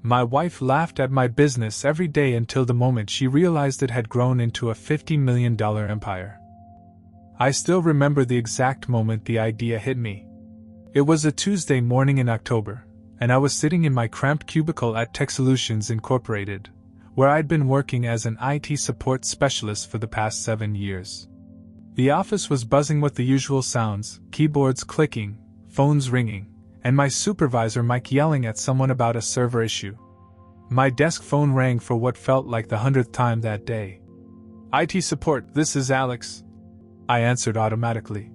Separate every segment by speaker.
Speaker 1: My wife laughed at my business every day until the moment she realized it had grown into a $50 million empire. I still remember the exact moment the idea hit me. It was a Tuesday morning in October, and I was sitting in my cramped cubicle at Tech Solutions Incorporated, where I'd been working as an IT support specialist for the past 7 years. The office was buzzing with the usual sounds, keyboards clicking, phones ringing, and my supervisor Mike yelling at someone about a server issue. My desk phone rang for what felt like the 100th time that day. IT support, this is Alex. I answered automatically.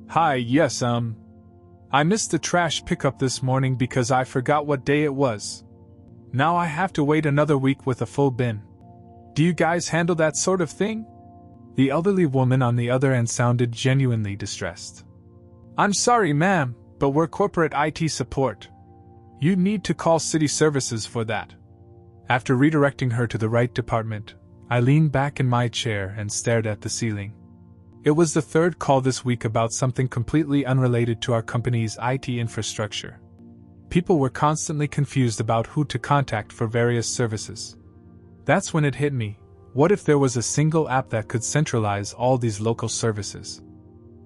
Speaker 1: Hi, yes, I missed the trash pickup this morning because I forgot what day it was. Now I have to wait another week with a full bin. Do you guys handle that sort of thing? The elderly woman on the other end sounded genuinely distressed. I'm sorry, ma'am, but we're corporate IT support. You need to call city services for that. After redirecting her to the right department, I leaned back in my chair and stared at the ceiling. It was the third call this week about something completely unrelated to our company's IT infrastructure. People were constantly confused about who to contact for various services. That's when it hit me. What if there was a single app that could centralize all these local services?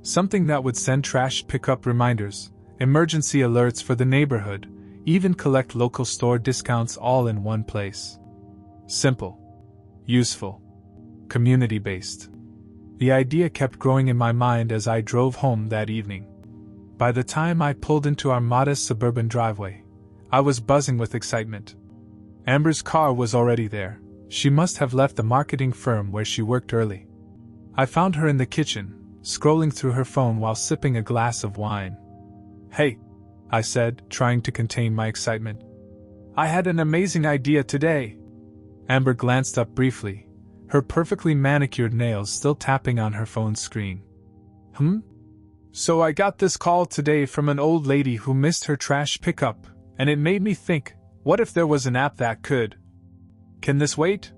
Speaker 1: Something that would send trash pickup reminders, emergency alerts for the neighborhood, even collect local store discounts all in one place. Simple. Useful. Community-based. The idea kept growing in my mind as I drove home that evening. By the time I pulled into our modest suburban driveway, I was buzzing with excitement. Amber's car was already there. She must have left the marketing firm where she worked early. I found her in the kitchen, scrolling through her phone while sipping a glass of wine. Hey, I said, trying to contain my excitement. I had an amazing idea today. Amber glanced up briefly, her perfectly manicured nails still tapping on her phone screen. So I got this call today from an old lady who missed her trash pickup, and it made me think, what if there was an app that could? Can this wait?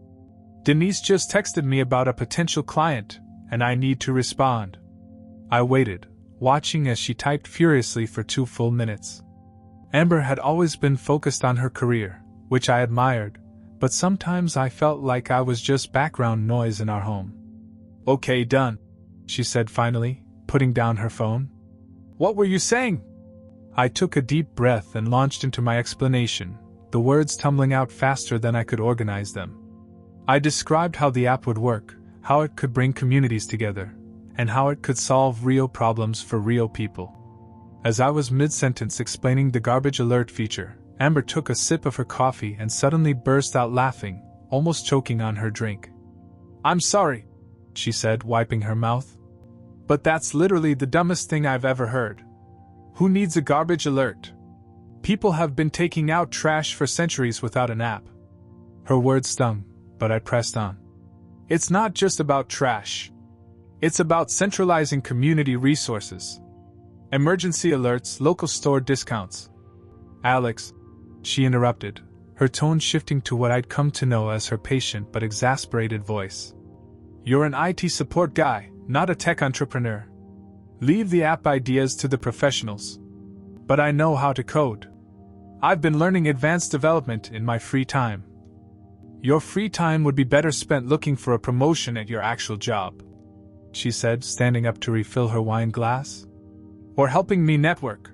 Speaker 1: Denise just texted me about a potential client, and I need to respond. I waited, watching as she typed furiously for 2 full minutes. Amber had always been focused on her career, which I admired, but sometimes I felt like I was just background noise in our home. Okay, done, she said finally, putting down her phone. What were you saying? I took a deep breath and launched into my explanation, the words tumbling out faster than I could organize them. I described how the app would work, how it could bring communities together, and how it could solve real problems for real people. As I was mid-sentence explaining the garbage alert feature, Amber took a sip of her coffee and suddenly burst out laughing, almost choking on her drink. I'm sorry, she said, wiping her mouth. But that's literally the dumbest thing I've ever heard. Who needs a garbage alert? People have been taking out trash for centuries without an app. Her words stung, but I pressed on. It's not just about trash. It's about centralizing community resources. Emergency alerts, local store discounts. Alex, she interrupted, her tone shifting to what I'd come to know as her patient but exasperated voice. You're an IT support guy, not a tech entrepreneur. Leave the app ideas to the professionals. But I know how to code. I've been learning advanced development in my free time. Your free time would be better spent looking for a promotion at your actual job, she said, standing up to refill her wine glass. Or helping me network.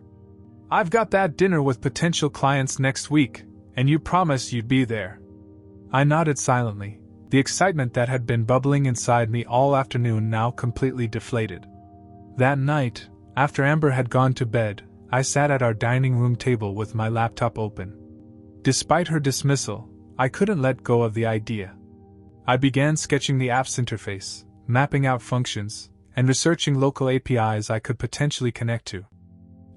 Speaker 1: I've got that dinner with potential clients next week, and you promised you'd be there. I nodded silently, the excitement that had been bubbling inside me all afternoon now completely deflated. That night, after Amber had gone to bed, I sat at our dining room table with my laptop open. Despite her dismissal, I couldn't let go of the idea. I began sketching the app's interface, mapping out functions, and researching local APIs I could potentially connect to.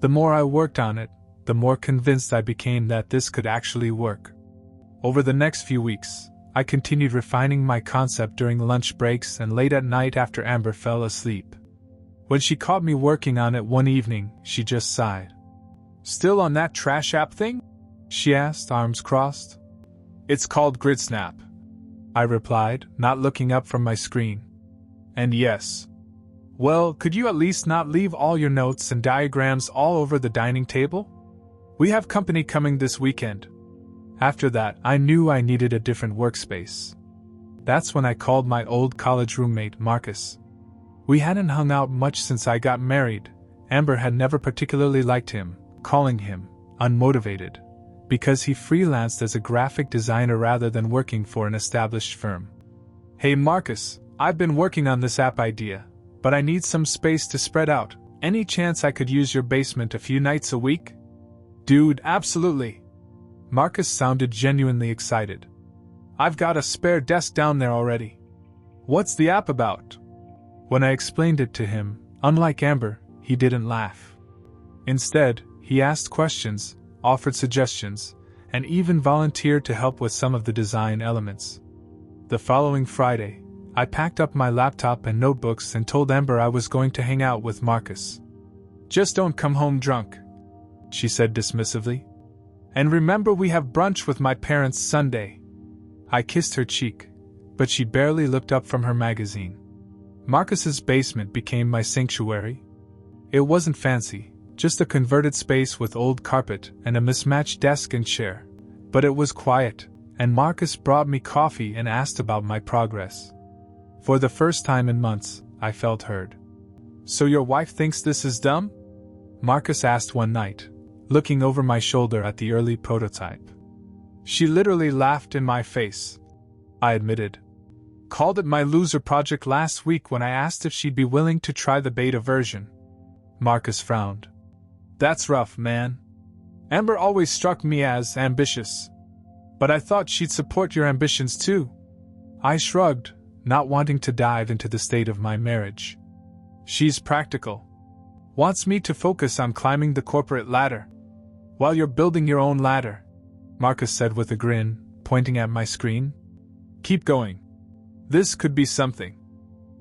Speaker 1: The more I worked on it, the more convinced I became that this could actually work. Over the next few weeks, I continued refining my concept during lunch breaks and late at night after Amber fell asleep. When she caught me working on it one evening, she just sighed. Still on that trash app thing? She asked, arms crossed. It's called GridSnap, I replied, not looking up from my screen. And yes. Well, could you at least not leave all your notes and diagrams all over the dining table? We have company coming this weekend. After that, I knew I needed a different workspace. That's when I called my old college roommate, Marcus. We hadn't hung out much since I got married. Amber had never particularly liked him, calling him unmotivated, because he freelanced as a graphic designer rather than working for an established firm. "Hey Marcus, I've been working on this app idea, but I need some space to spread out. Any chance I could use your basement a few nights a week?" "Dude, absolutely." Marcus sounded genuinely excited. "I've got a spare desk down there already." "What's the app about?" When I explained it to him, unlike Amber, he didn't laugh. Instead, he asked questions, offered suggestions, and even volunteered to help with some of the design elements. The following Friday, I packed up my laptop and notebooks and told Amber I was going to hang out with Marcus. "Just don't come home drunk," she said dismissively. "And remember, we have brunch with my parents Sunday." I kissed her cheek, but she barely looked up from her magazine. Marcus's basement became my sanctuary. It wasn't fancy, just a converted space with old carpet and a mismatched desk and chair, but it was quiet, and Marcus brought me coffee and asked about my progress. For the first time in months, I felt heard. "So your wife thinks this is dumb?" Marcus asked one night, looking over my shoulder at the early prototype. "She literally laughed in my face," I admitted. "Called it my loser project last week when I asked if she'd be willing to try the beta version." Marcus frowned. "That's rough, man. Amber always struck me as ambitious. But I thought she'd support your ambitions too." I shrugged, not wanting to dive into the state of my marriage. "She's practical. Wants me to focus on climbing the corporate ladder. While you're building your own ladder," Marcus said with a grin, pointing at my screen. "Keep going. This could be something."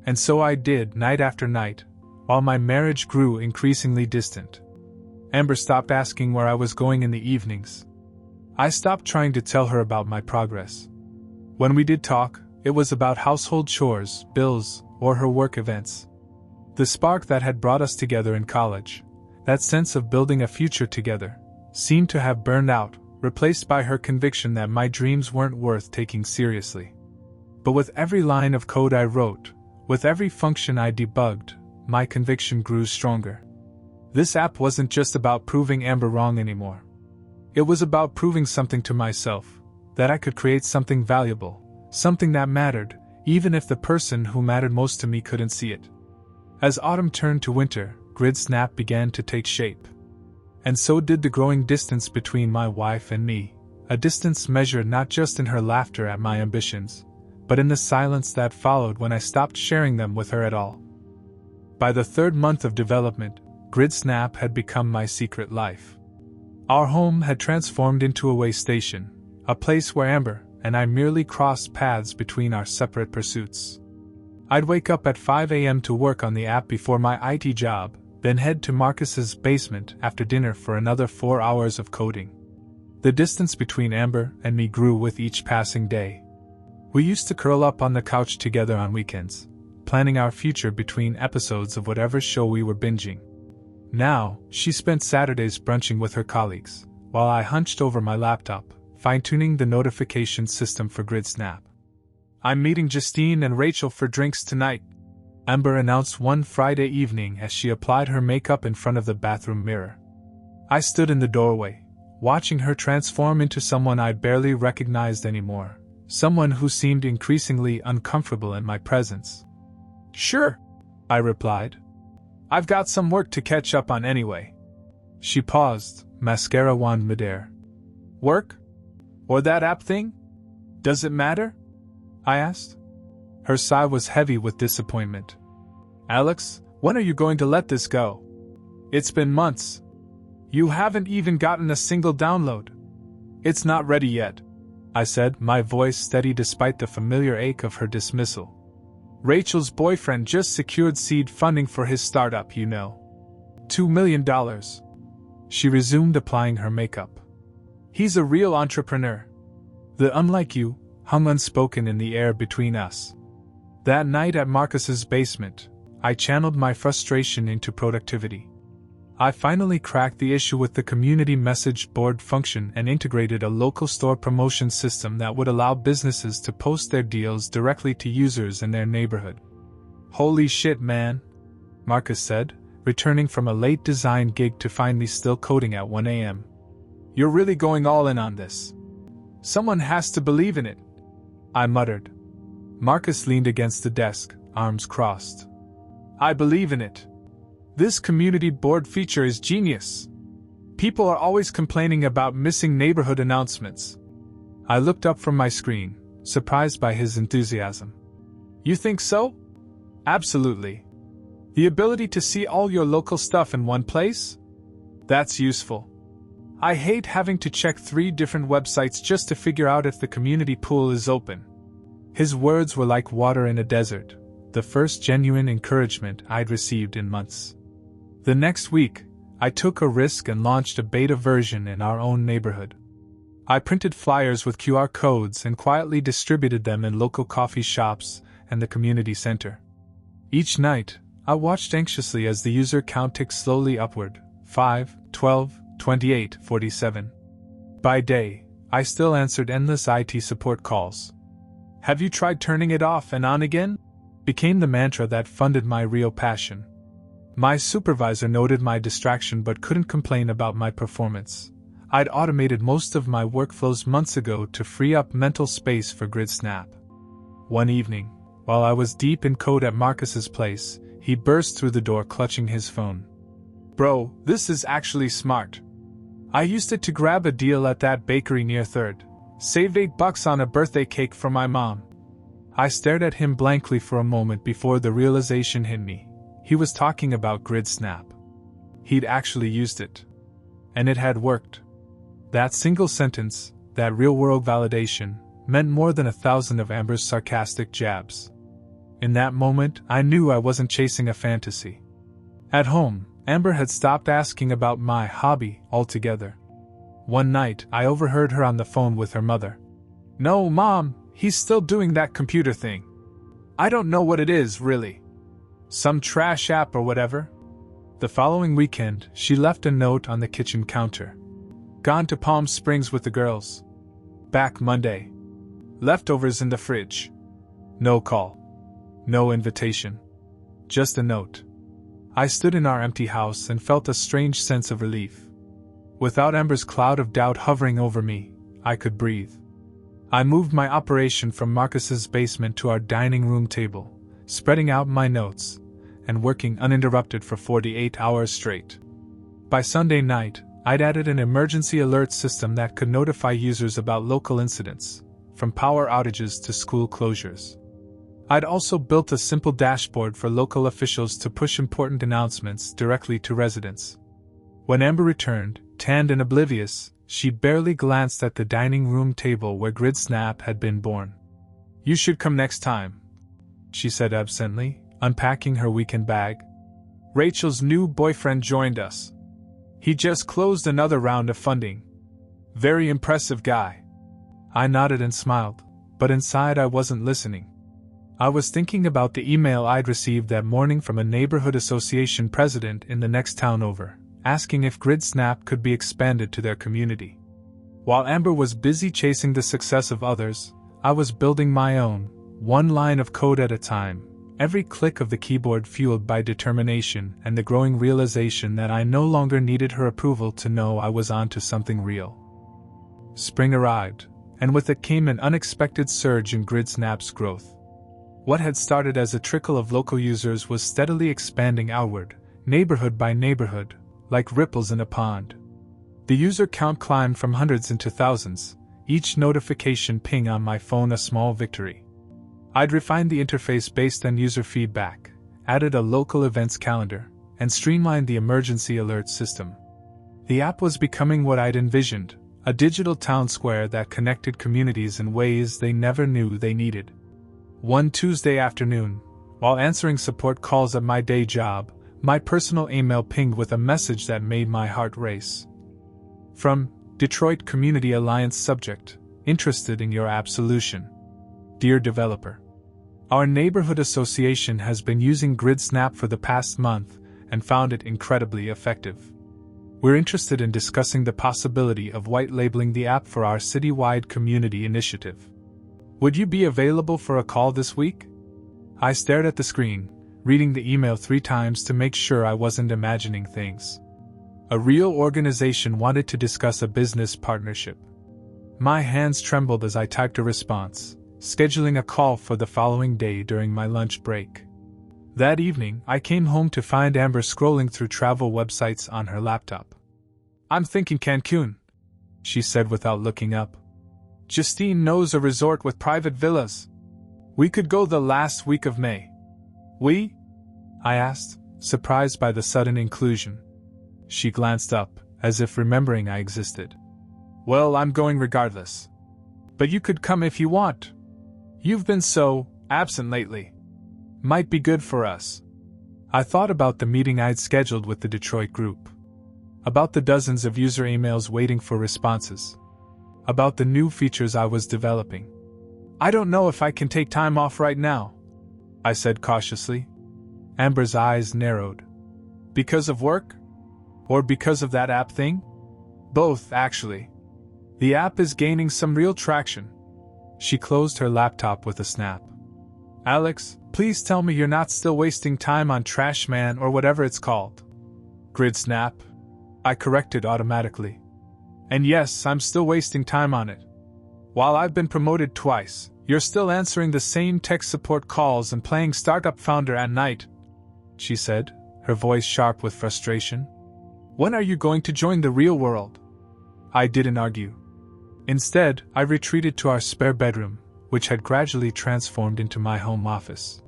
Speaker 1: And so I did, night after night, while my marriage grew increasingly distant. Amber stopped asking where I was going in the evenings. I stopped trying to tell her about my progress. When we did talk, it was about household chores, bills, or her work events. The spark that had brought us together in college, that sense of building a future together, seemed to have burned out, replaced by her conviction that my dreams weren't worth taking seriously. But with every line of code I wrote, with every function I debugged, my conviction grew stronger. This app wasn't just about proving Amber wrong anymore. It was about proving something to myself, that I could create something valuable, something that mattered, even if the person who mattered most to me couldn't see it. As autumn turned to winter, GridSnap began to take shape. And so did the growing distance between my wife and me, a distance measured not just in her laughter at my ambitions, but in the silence that followed when I stopped sharing them with her at all. By the third month of development, GridSnap had become my secret life. Our home had transformed into a way station, a place where Amber and I merely crossed paths between our separate pursuits. I'd wake up at 5 a.m. to work on the app before my IT job, then head to Marcus's basement after dinner for another 4 hours of coding. The distance between Amber and me grew with each passing day. We used to curl up on the couch together on weekends, planning our future between episodes of whatever show we were binging. Now, she spent Saturdays brunching with her colleagues, while I hunched over my laptop, fine-tuning the notification system for GridSnap. "I'm meeting Justine and Rachel for drinks tonight," Amber announced one Friday evening as she applied her makeup in front of the bathroom mirror. I stood in the doorway, watching her transform into someone I barely recognized anymore, someone who seemed increasingly uncomfortable in my presence. "Sure," I replied. "I've got some work to catch up on anyway." She paused, mascara wand midair. "Work? Or that app thing? Does it matter?" I asked. Her sigh was heavy with disappointment. "Alex, when are you going to let this go? It's been months. You haven't even gotten a single download." "It's not ready yet," I said, my voice steady despite the familiar ache of her dismissal. "Rachel's boyfriend just secured seed funding for his startup, you know. $2 million. She resumed applying her makeup. "He's a real entrepreneur." The "unlike you" hung unspoken in the air between us. That night at Marcus's basement, I channeled my frustration into productivity. I finally cracked the issue with the community message board function and integrated a local store promotion system that would allow businesses to post their deals directly to users in their neighborhood. "Holy shit, man," Marcus said, returning from a late design gig to find me still coding at 1 a.m. "You're really going all in on this. Someone has to believe in it," I muttered. Marcus leaned against the desk, arms crossed. "I believe in it. This community board feature is genius. People are always complaining about missing neighborhood announcements." I looked up from my screen, surprised by his enthusiasm. "You think so?" "Absolutely. The ability to see all your local stuff in one place? That's useful. I hate having to check 3 different websites just to figure out if the community pool is open." His words were like water in a desert, the first genuine encouragement I'd received in months. The next week, I took a risk and launched a beta version in our own neighborhood. I printed flyers with QR codes and quietly distributed them in local coffee shops and the community center. Each night, I watched anxiously as the user count ticked slowly upward, 5, 12, 28, 47. By day, I still answered endless IT support calls. "Have you tried turning it off and on again?" became the mantra that funded my real passion. My supervisor noted my distraction but couldn't complain about my performance. I'd automated most of my workflows months ago to free up mental space for GridSnap. One evening, while I was deep in code at Marcus's place, he burst through the door clutching his phone. "Bro, this is actually smart. I used it to grab a deal at that bakery near 3rd. Saved $8 on a birthday cake for my mom." I stared at him blankly for a moment before the realization hit me. He was talking about GridSnap. He'd actually used it. And it had worked. That single sentence, that real-world validation, meant more than 1,000 of Amber's sarcastic jabs. In that moment, I knew I wasn't chasing a fantasy. At home, Amber had stopped asking about my hobby altogether. One night, I overheard her on the phone with her mother. "No, Mom, he's still doing that computer thing. I don't know what it is, really. Some trash app or whatever." The following weekend, she left a note on the kitchen counter. "Gone to Palm Springs with the girls. Back Monday. Leftovers in the fridge." No call. No invitation. Just a note. I stood in our empty house and felt a strange sense of relief. Without Amber's cloud of doubt hovering over me, I could breathe. I moved my operation from Marcus's basement to our dining room table, spreading out my notes, and working uninterrupted for 48 hours straight. By Sunday night, I'd added an emergency alert system that could notify users about local incidents, from power outages to school closures. I'd also built a simple dashboard for local officials to push important announcements directly to residents. When Amber returned, tanned and oblivious, she barely glanced at the dining room table where GridSnap had been born. "You should come next time," she said absently, unpacking her weekend bag. "Rachel's new boyfriend joined us. He just closed another round of funding. Very impressive guy." I nodded and smiled, but inside I wasn't listening. I was thinking about the email I'd received that morning from a neighborhood association president in the next town over, asking if GridSnap could be expanded to their community. While Amber was busy chasing the success of others, I was building my own, one line of code at a time, every click of the keyboard fueled by determination and the growing realization that I no longer needed her approval to know I was onto something real. Spring arrived, and with it came an unexpected surge in GridSnap's growth. What had started as a trickle of local users was steadily expanding outward, neighborhood by neighborhood, like ripples in a pond. The user count climbed from hundreds into thousands, each notification ping on my phone a small victory. I'd refined the interface based on user feedback, added a local events calendar, and streamlined the emergency alert system. The app was becoming what I'd envisioned, a digital town square that connected communities in ways they never knew they needed. One Tuesday afternoon, while answering support calls at my day job, my personal email pinged with a message that made my heart race. From Detroit Community Alliance subject, "Interested in your app solution. Dear developer, our neighborhood association has been using GridSnap for the past month, and found it incredibly effective. We're interested in discussing the possibility of white labeling the app for our citywide community initiative. Would you be available for a call this week? I stared at the screen, reading the email 3 times to make sure I wasn't imagining things. A real organization wanted to discuss a business partnership. My hands trembled as I typed a response, scheduling a call for the following day during my lunch break. That evening, I came home to find Amber scrolling through travel websites on her laptop. "I'm thinking Cancun," she said without looking up. "Justine knows a resort with private villas. We could go the last week of May." "We?" I asked, surprised by the sudden inclusion. She glanced up, as if remembering I existed. "Well, I'm going regardless. But you could come if you want. You've been so absent lately. Might be good for us." I thought about the meeting I'd scheduled with the Detroit group. About the dozens of user emails waiting for responses. About the new features I was developing. "I don't know if I can take time off right now," I said cautiously. Amber's eyes narrowed. "Because of work? Or because of that app thing?" "Both, actually. The app is gaining some real traction." She closed her laptop with a snap. "Alex, please tell me you're not still wasting time on Trashman or whatever it's called." "GridSnap," I corrected automatically. "And yes, I'm still wasting time on it. While I've been promoted twice, you're still answering the same tech support calls and playing Startup Founder at night," she said, her voice sharp with frustration. "When are you going to join the real world?" I didn't argue. Instead, I retreated to our spare bedroom, which had gradually transformed into my home office.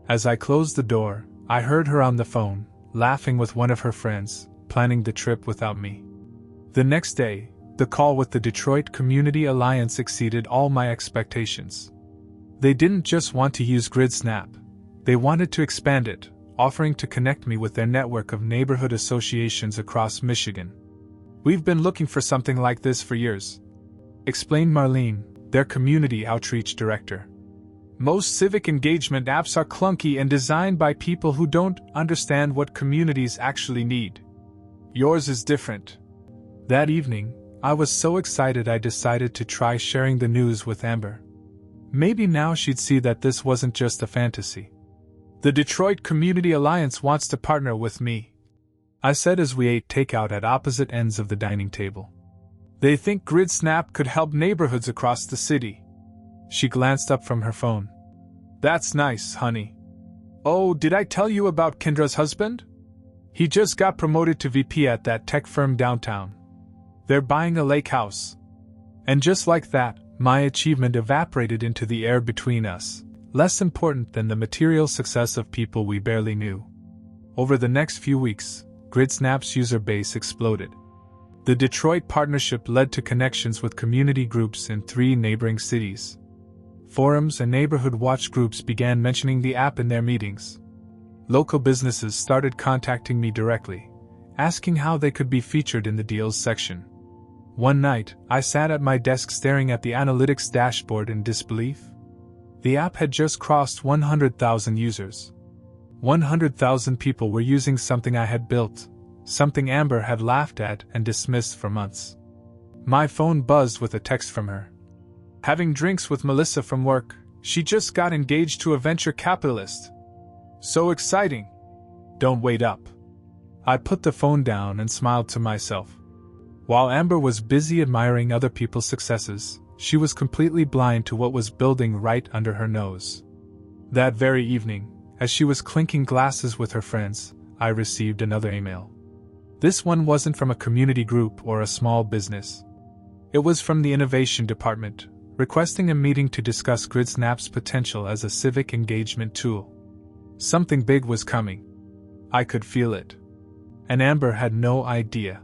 Speaker 1: As I closed the door, I heard her on the phone, laughing with one of her friends, planning the trip without me. The next day, the call with the Detroit Community Alliance exceeded all my expectations. They didn't just want to use GridSnap, they wanted to expand it, offering to connect me with their network of neighborhood associations across Michigan. "We've been looking for something like this for years," explained Marlene, their community outreach director. "Most civic engagement apps are clunky and designed by people who don't understand what communities actually need. Yours is different." That evening, I was so excited I decided to try sharing the news with Amber. Maybe now she'd see that this wasn't just a fantasy. "The Detroit Community Alliance wants to partner with me," I said as we ate takeout at opposite ends of the dining table. "They think GridSnap could help neighborhoods across the city." She glanced up from her phone. "That's nice, honey. Oh, did I tell you about Kendra's husband? He just got promoted to VP at that tech firm downtown. They're buying a lake house." And just like that, my achievement evaporated into the air between us, less important than the material success of people we barely knew. Over the next few weeks, GridSnap's user base exploded. The Detroit partnership led to connections with community groups in 3 neighboring cities. Forums and neighborhood watch groups began mentioning the app in their meetings. Local businesses started contacting me directly, asking how they could be featured in the deals section. One night, I sat at my desk staring at the analytics dashboard in disbelief. The app had just crossed 100,000 users. 100,000 people were using something I had built, something Amber had laughed at and dismissed for months. My phone buzzed with a text from her. "Having drinks with Melissa from work, she just got engaged to a venture capitalist. So exciting. Don't wait up." I put the phone down and smiled to myself. While Amber was busy admiring other people's successes, she was completely blind to what was building right under her nose. That very evening, as she was clinking glasses with her friends, I received another email. This one wasn't from a community group or a small business. It was from the innovation department, requesting a meeting to discuss GridSnap's potential as a civic engagement tool. Something big was coming. I could feel it. And Amber had no idea.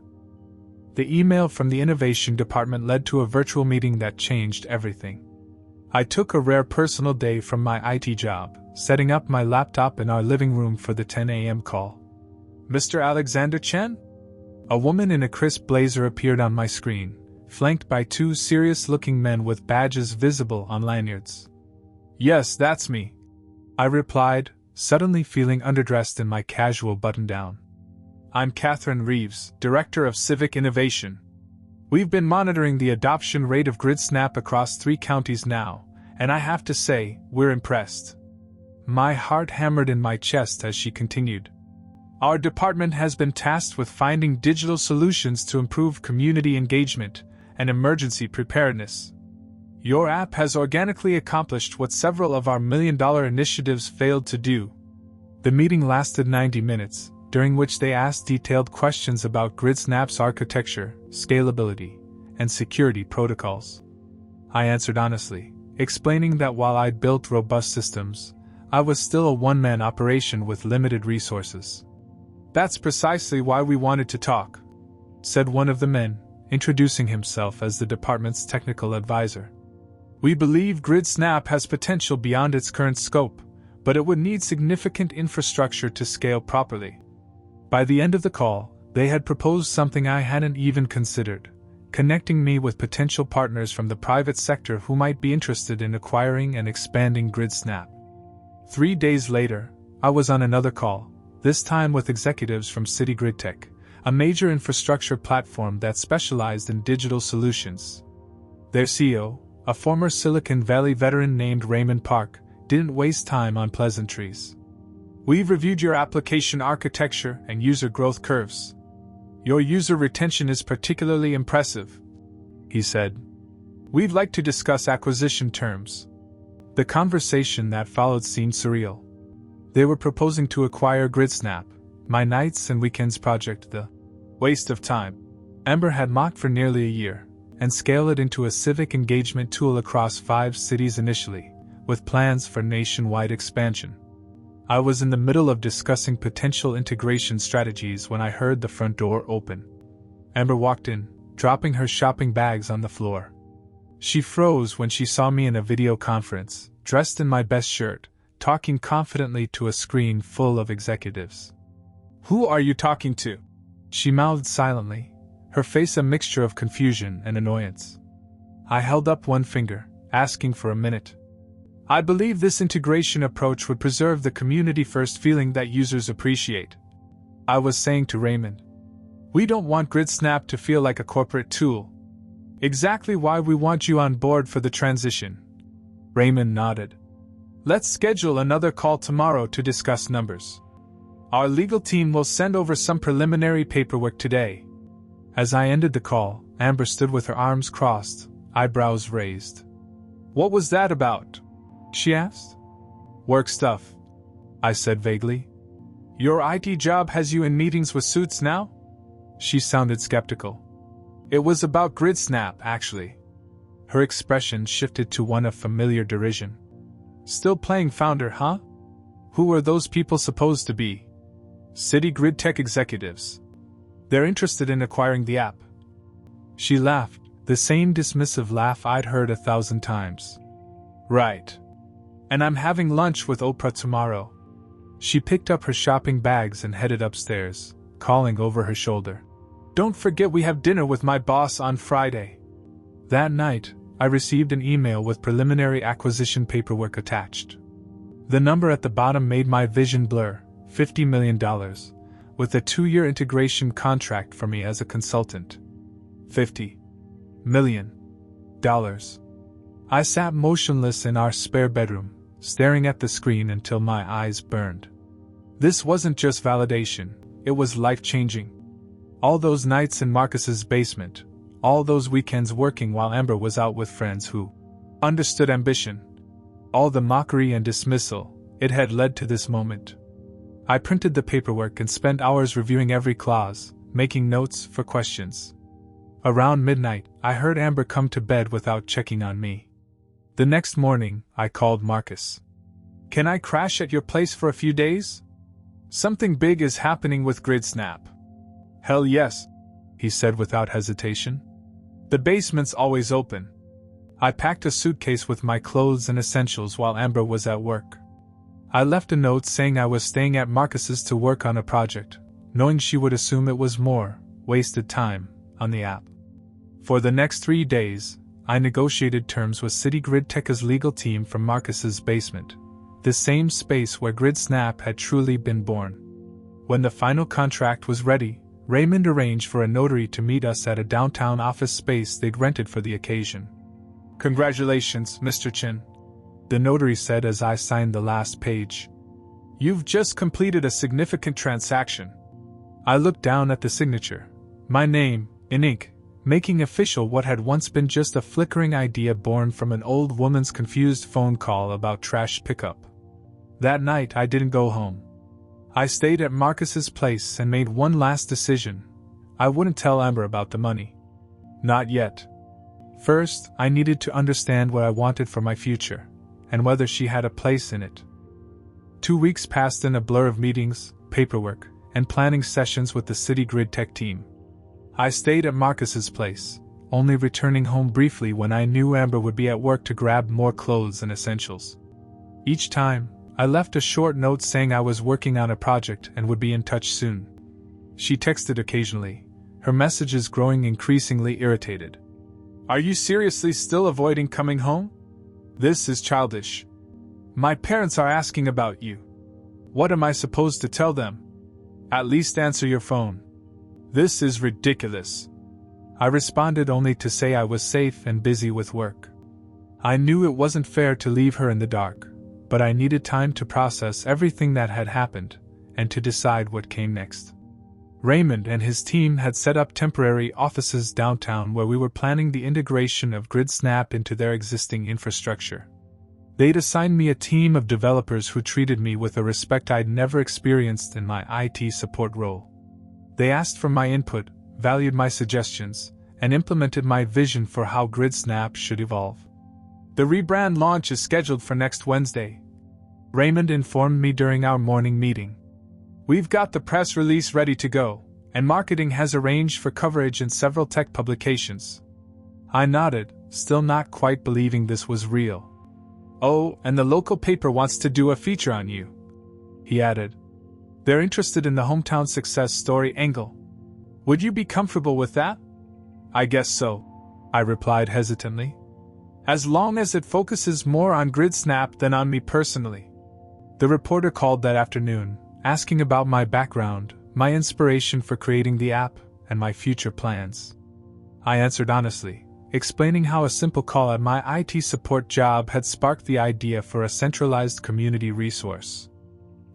Speaker 1: The email from the innovation department led to a virtual meeting that changed everything. I took a rare personal day from my IT job, setting up my laptop in our living room for the 10 a.m. call. "Mr. Alexander Chen?" A woman in a crisp blazer appeared on my screen, flanked by 2 serious-looking men with badges visible on lanyards. "Yes, that's me," I replied, suddenly feeling underdressed in my casual button-down. I'm Catherine Reeves, Director of Civic Innovation. We've been monitoring the adoption rate of GridSnap across 3 counties now, and I have to say, we're impressed. My heart hammered in my chest as she continued. Our department has been tasked with finding digital solutions to improve community engagement and emergency preparedness. Your app has organically accomplished what several of our million-dollar initiatives failed to do. The meeting lasted 90 minutes, during which they asked detailed questions about GridSnap's architecture, scalability, and security protocols. I answered honestly, explaining that while I'd built robust systems, I was still a one-man operation with limited resources. That's precisely why we wanted to talk, said one of the men, introducing himself as the department's technical advisor. We believe GridSnap has potential beyond its current scope, but it would need significant infrastructure to scale properly. By the end of the call, they had proposed something I hadn't even considered, connecting me with potential partners from the private sector who might be interested in acquiring and expanding GridSnap. 3 days later, I was on another call, this time with executives from City Grid Tech, a major infrastructure platform that specialized in digital solutions. Their CEO, a former Silicon Valley veteran named Raymond Park, didn't waste time on pleasantries. We've reviewed your application architecture and user growth curves. Your user retention is particularly impressive, he said. We'd like to discuss acquisition terms. The conversation that followed seemed surreal. They were proposing to acquire GridSnap, my nights and weekends project, the waste of time Amber had mocked for nearly a year, and scale it into a civic engagement tool across 5 cities initially, with plans for nationwide expansion. I was in the middle of discussing potential integration strategies when I heard the front door open. Amber walked in, dropping her shopping bags on the floor. She froze when she saw me in a video conference, dressed in my best shirt, talking confidently to a screen full of executives. "Who are you talking to?" she mouthed silently, her face a mixture of confusion and annoyance. I held up one finger, asking for a minute. I believe this integration approach would preserve the community-first feeling that users appreciate. I was saying to Raymond. We don't want GridSnap to feel like a corporate tool. Exactly why we want you on board for the transition. Raymond nodded. Let's schedule another call tomorrow to discuss numbers. Our legal team will send over some preliminary paperwork today. As I ended the call, Amber stood with her arms crossed, eyebrows raised. What was that about? She asked. Work stuff, I said vaguely. Your IT job has you in meetings with suits now? She sounded skeptical. It was about GridSnap, actually. Her expression shifted to one of familiar derision. Still playing founder, huh? Who are those people supposed to be? City Grid Tech executives. They're interested in acquiring the app. She laughed, the same dismissive laugh I'd heard 1,000 times. Right. And I'm having lunch with Oprah tomorrow. She picked up her shopping bags and headed upstairs, calling over her shoulder. Don't forget we have dinner with my boss on Friday. That night, I received an email with preliminary acquisition paperwork attached. The number at the bottom made my vision blur, $50 million, with a 2-year integration contract for me as a consultant. $50 million. I sat motionless in our spare bedroom, staring at the screen until my eyes burned. This wasn't just validation, it was life-changing. All those nights in Marcus's basement, all those weekends working while Amber was out with friends who understood ambition, all the mockery and dismissal, it had led to this moment. I printed the paperwork and spent hours reviewing every clause, making notes for questions. Around midnight, I heard Amber come to bed without checking on me. The next morning, I called Marcus. Can I crash at your place for a few days? Something big is happening with GridSnap. Hell yes, he said without hesitation. The basement's always open. I packed a suitcase with my clothes and essentials while Amber was at work. I left a note saying I was staying at Marcus's to work on a project, knowing she would assume it was more wasted time on the app. For the next 3 days, I negotiated terms with City Grid Tech's legal team from Marcus's basement, the same space where GridSnap had truly been born. When the final contract was ready, Raymond arranged for a notary to meet us at a downtown office space they'd rented for the occasion. "Congratulations, Mr. Chin," the notary said as I signed the last page. "You've just completed a significant transaction." I looked down at the signature, my name, in ink, making official what had once been just a flickering idea born from an old woman's confused phone call about trash pickup. That night I didn't go home. I stayed at Marcus's place and made one last decision. I wouldn't tell Amber about the money. Not yet. First, I needed to understand what I wanted for my future, and whether she had a place in it. 2 weeks passed in a blur of meetings, paperwork, and planning sessions with the City Grid Tech team. I stayed at Marcus's place, only returning home briefly when I knew Amber would be at work to grab more clothes and essentials. Each time, I left a short note saying I was working on a project and would be in touch soon. She texted occasionally, her messages growing increasingly irritated. "Are you seriously still avoiding coming home? This is childish. My parents are asking about you. What am I supposed to tell them? At least answer your phone. This is ridiculous." I responded only to say I was safe and busy with work. I knew it wasn't fair to leave her in the dark, but I needed time to process everything that had happened, and to decide what came next. Raymond and his team had set up temporary offices downtown where we were planning the integration of GridSnap into their existing infrastructure. They'd assigned me a team of developers who treated me with a respect I'd never experienced in my IT support role. They asked for my input, valued my suggestions, and implemented my vision for how GridSnap should evolve. "The rebrand launch is scheduled for next Wednesday," Raymond informed me during our morning meeting. "We've got the press release ready to go, and marketing has arranged for coverage in several tech publications." I nodded, still not quite believing this was real. "Oh, and the local paper wants to do a feature on you," he added. "They're interested in the hometown success story angle. Would you be comfortable with that?" "I guess so," I replied hesitantly. "As long as it focuses more on GridSnap than on me personally." The reporter called that afternoon, asking about my background, my inspiration for creating the app, and my future plans. I answered honestly, explaining how a simple call at my IT support job had sparked the idea for a centralized community resource.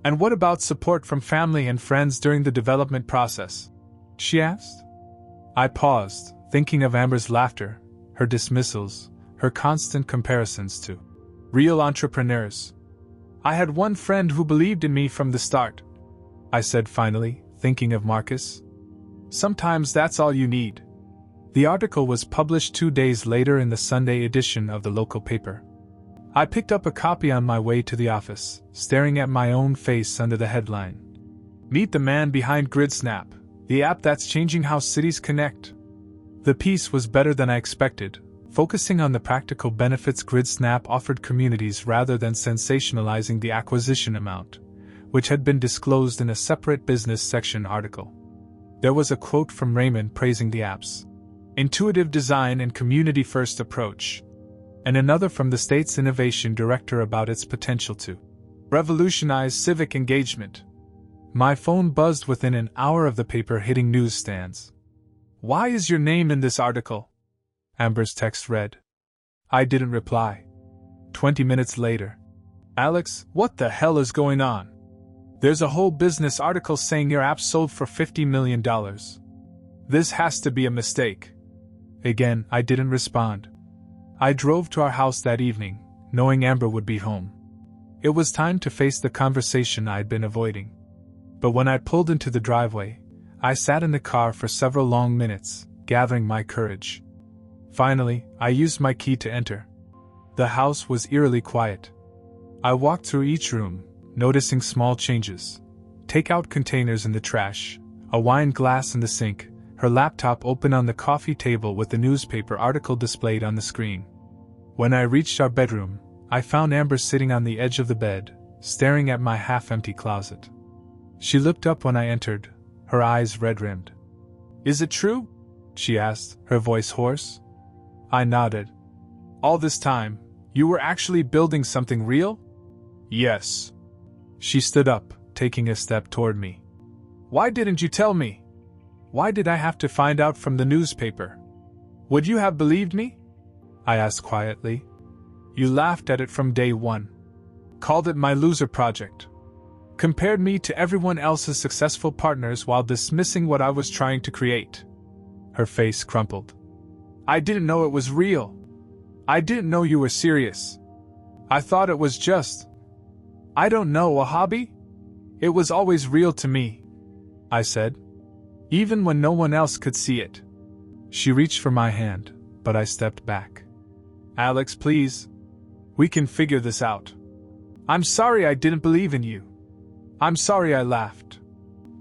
Speaker 1: "And what about support from family and friends during the development process?" she asked. I paused, thinking of Amber's laughter, her dismissals, her constant comparisons to real entrepreneurs. "I had one friend who believed in me from the start," I said finally, thinking of Marcus. "Sometimes that's all you need." The article was published 2 days later in the Sunday edition of the local paper. I picked up a copy on my way to the office, staring at my own face under the headline. "Meet the man behind GridSnap, the app that's changing how cities connect." The piece was better than I expected, focusing on the practical benefits GridSnap offered communities rather than sensationalizing the acquisition amount, which had been disclosed in a separate business section article. There was a quote from Raymond praising the app's intuitive design and community-first approach, and another from the state's innovation director about its potential to revolutionize civic engagement. My phone buzzed within an hour of the paper hitting newsstands. "Why is your name in this article?" Amber's text read. I didn't reply. 20 minutes later. "Alex, what the hell is going on? There's a whole business article saying your app sold for $50 million. This has to be a mistake." Again, I didn't respond. I drove to our house that evening, knowing Amber would be home. It was time to face the conversation I'd been avoiding. But when I pulled into the driveway, I sat in the car for several long minutes, gathering my courage. Finally, I used my key to enter. The house was eerily quiet. I walked through each room, noticing small changes. Takeout containers in the trash, a wine glass in the sink, her laptop open on the coffee table with the newspaper article displayed on the screen. When I reached our bedroom, I found Amber sitting on the edge of the bed, staring at my half-empty closet. She looked up when I entered, her eyes red-rimmed. "Is it true?" she asked, her voice hoarse. I nodded. "All this time, you were actually building something real?" Yes. She stood up, taking a step toward me. Why didn't you tell me? Why did I have to find out from the newspaper? Would you have believed me? I asked quietly. You laughed at it from day one. Called it my loser project. Compared me to everyone else's successful partners while dismissing what I was trying to create. Her face crumpled. I didn't know it was real. I didn't know you were serious. I thought it was just, I don't know, a hobby? It was always real to me, I said, even when no one else could see it. She reached for my hand, but I stepped back. Alex, please. We can figure this out. I'm sorry I didn't believe in you. I'm sorry I laughed.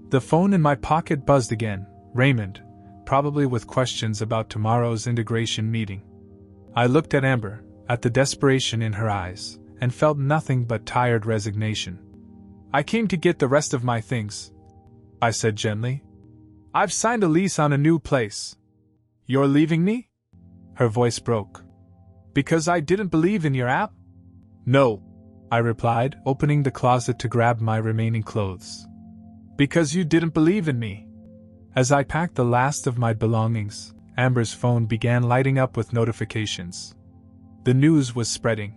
Speaker 1: The phone in my pocket buzzed again. Raymond, probably with questions about tomorrow's integration meeting. I looked at Amber, at the desperation in her eyes, and felt nothing but tired resignation. I came to get the rest of my things, I said gently. I've signed a lease on a new place. You're leaving me? Her voice broke. Because I didn't believe in your app? No, I replied, opening the closet to grab my remaining clothes. Because you didn't believe in me. As I packed the last of my belongings, Amber's phone began lighting up with notifications. The news was spreading.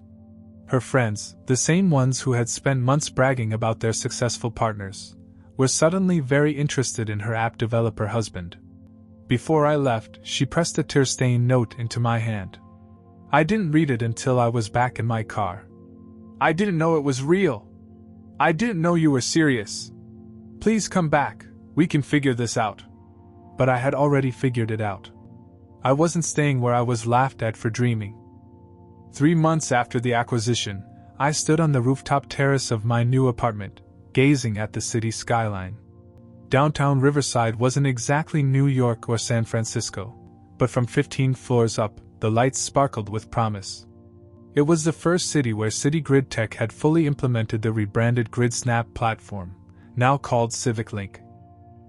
Speaker 1: Her friends, the same ones who had spent months bragging about their successful partners, were suddenly very interested in her app developer husband. Before I left, she pressed a tear-stained note into my hand. I didn't read it until I was back in my car. I didn't know it was real. I didn't know you were serious. Please come back, we can figure this out. But I had already figured it out. I wasn't staying where I was laughed at for dreaming. 3 months after the acquisition, I stood on the rooftop terrace of my new apartment, gazing at the city skyline. Downtown Riverside wasn't exactly New York or San Francisco, but from 15 floors up, the lights sparkled with promise. It was the first city where City Grid Tech had fully implemented the rebranded GridSnap platform, now called CivicLink.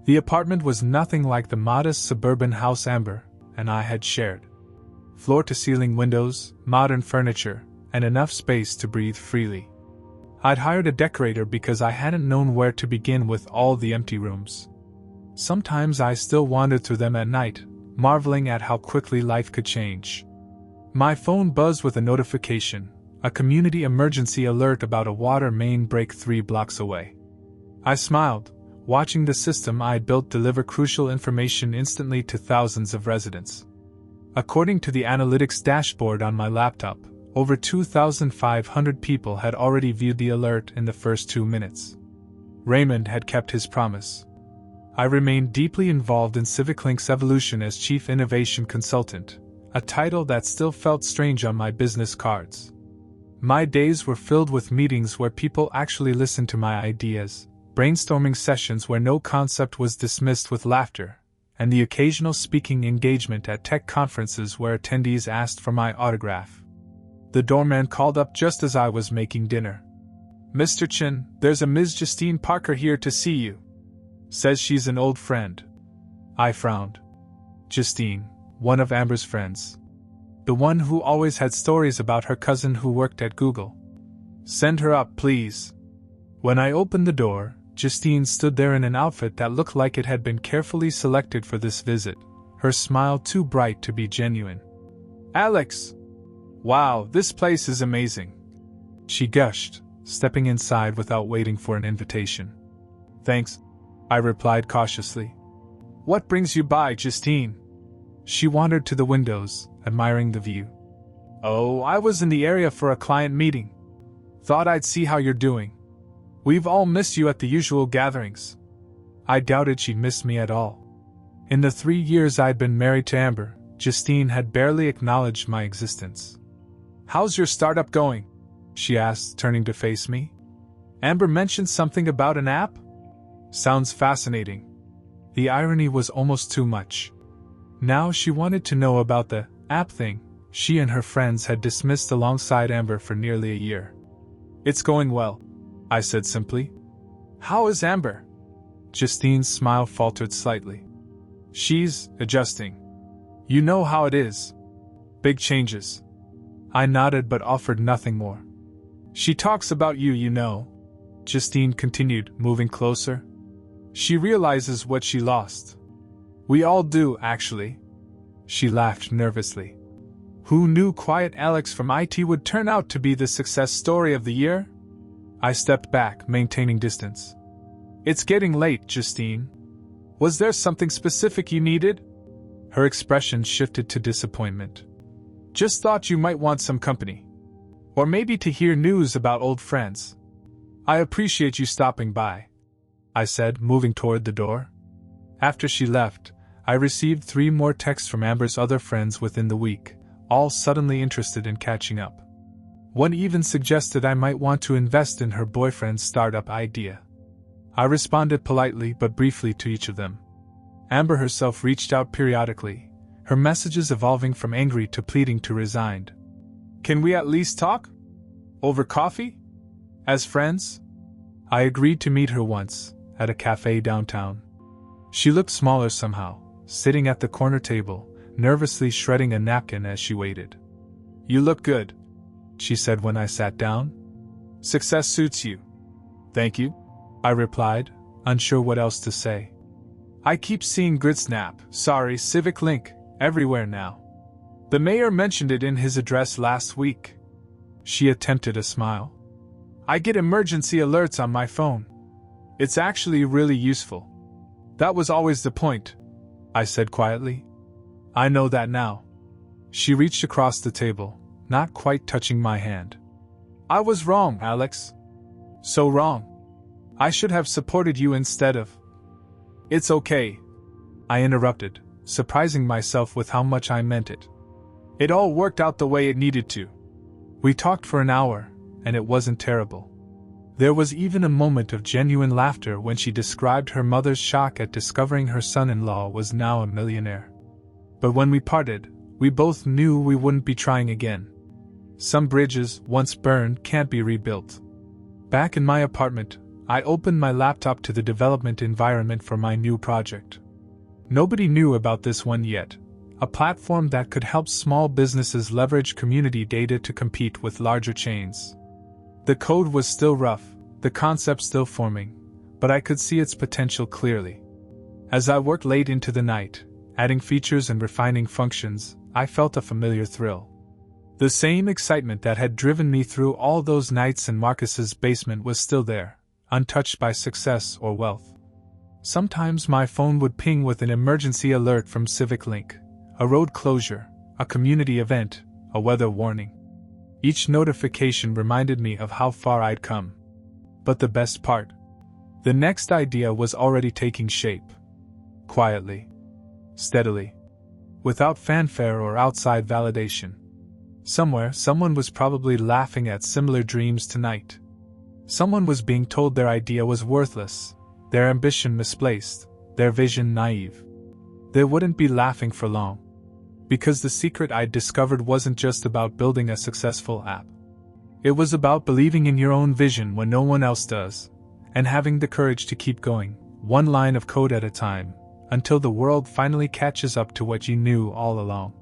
Speaker 1: The apartment was nothing like the modest suburban house Amber and I had shared. Floor-to-ceiling windows, modern furniture, and enough space to breathe freely. I'd hired a decorator because I hadn't known where to begin with all the empty rooms. Sometimes I still wandered through them at night, marveling at how quickly life could change. My phone buzzed with a notification, a community emergency alert about a water main break 3 blocks away. I smiled, watching the system I'd built deliver crucial information instantly to thousands of residents. According to the analytics dashboard on my laptop, over 2,500 people had already viewed the alert in the first 2 minutes. Raymond had kept his promise. I remained deeply involved in CivicLink's evolution as Chief Innovation Consultant, a title that still felt strange on my business cards. My days were filled with meetings where people actually listened to my ideas, brainstorming sessions where no concept was dismissed with laughter, and the occasional speaking engagement at tech conferences where attendees asked for my autograph. The doorman called up just as I was making dinner. Mr. Chin, there's a Ms. Justine Parker here to see you. Says she's an old friend. I frowned. Justine, one of Amber's friends. The one who always had stories about her cousin who worked at Google. Send her up, please. When I opened the door, Justine stood there in an outfit that looked like it had been carefully selected for this visit, her smile too bright to be genuine. Alex! Wow, this place is amazing. She gushed, stepping inside without waiting for an invitation. Thanks, I replied cautiously. What brings you by, Justine? She wandered to the windows, admiring the view. Oh, I was in the area for a client meeting. Thought I'd see how you're doing. We've all missed you at the usual gatherings. I doubted she'd miss me at all. In the 3 years I'd been married to Amber, Justine had barely acknowledged my existence. How's your startup going? She asked, turning to face me. Amber mentioned something about an app? Sounds fascinating. The irony was almost too much. Now she wanted to know about the app thing she and her friends had dismissed alongside Amber for nearly a year. It's going well, I said simply. How is Amber? Justine's smile faltered slightly. She's adjusting. You know how it is. Big changes. I nodded but offered nothing more. She talks about you, you know. Justine continued, moving closer. She realizes what she lost. We all do, actually. She laughed nervously. Who knew Quiet Alex from IT would turn out to be the success story of the year? I stepped back, maintaining distance. It's getting late, Justine. Was there something specific you needed? Her expression shifted to disappointment. Just thought you might want some company. Or maybe to hear news about old friends. I appreciate you stopping by, I said, moving toward the door. After she left, I received 3 more texts from Amber's other friends within the week, all suddenly interested in catching up. One even suggested I might want to invest in her boyfriend's startup idea. I responded politely but briefly to each of them. Amber herself reached out periodically, her messages evolving from angry to pleading to resigned. Can we at least talk? Over coffee? As friends? I agreed to meet her once, at a cafe downtown. She looked smaller somehow, sitting at the corner table, nervously shredding a napkin as she waited. You look good, she said when I sat down. Success suits you. Thank you, I replied, unsure what else to say. I keep seeing Civic Link, everywhere now. The mayor mentioned it in his address last week. She attempted a smile. I get emergency alerts on my phone. It's actually really useful. That was always the point, I said quietly. I know that now. She reached across the table, not quite touching my hand. I was wrong, Alex. So wrong. I should have supported you instead of... It's okay, I interrupted, surprising myself with how much I meant it. It all worked out the way it needed to. We talked for an hour, and it wasn't terrible. There was even a moment of genuine laughter when she described her mother's shock at discovering her son-in-law was now a millionaire. But when we parted, we both knew we wouldn't be trying again. Some bridges, once burned, can't be rebuilt. Back in my apartment, I opened my laptop to the development environment for my new project. Nobody knew about this one yet, a platform that could help small businesses leverage community data to compete with larger chains. The code was still rough, the concept still forming, but I could see its potential clearly. As I worked late into the night, adding features and refining functions, I felt a familiar thrill. The same excitement that had driven me through all those nights in Marcus's basement was still there, untouched by success or wealth. Sometimes my phone would ping with an emergency alert from Civic Link, a road closure, a community event, a weather warning. Each notification reminded me of how far I'd come. But the best part? The next idea was already taking shape. Quietly. Steadily. Without fanfare or outside validation. Somewhere, someone was probably laughing at similar dreams tonight. Someone was being told their idea was worthless, their ambition misplaced, their vision naive. They wouldn't be laughing for long. Because the secret I'd discovered wasn't just about building a successful app. It was about believing in your own vision when no one else does, and having the courage to keep going, one line of code at a time, until the world finally catches up to what you knew all along.